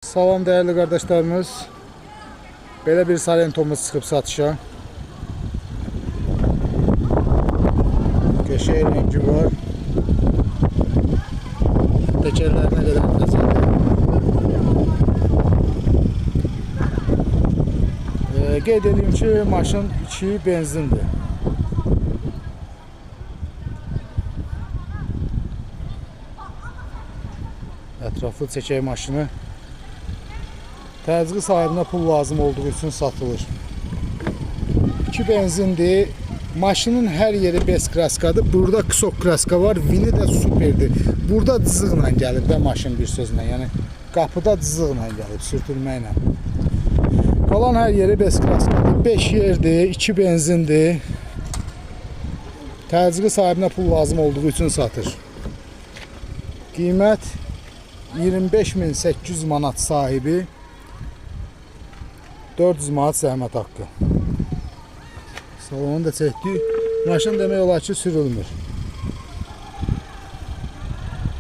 Salam değerli kardeşlerimiz. Belə bir Salentomuz çıxıb satışa. Köşe rengi var. Tekerlerine kadar təzədir. Qeyd edeyim ki, maşın 2 benzindir. Ətraflı çəkək maşını. Təzyiqi sahibinə pul lazım olduğu üçün satılır. 2 benzindir. Maşının hər yeri bez kraskadır. Burada ksok kraska var. Vini də superdir. Burada cızıqla gəlib də maşın bir sözlə. Yəni qapıda cızıqla gəlib, sürtülməklə. Qalan hər yeri bez kraskadır. 5 yerdir, 2 benzindir. Təzyiqi sahibinə pul lazım olduğu üçün satır. Qiymət 25.800 manat sahibi. 400 manat zəhmət haqqı. Salonu da çəkdik. Maşın demək olar ki, sürülmür.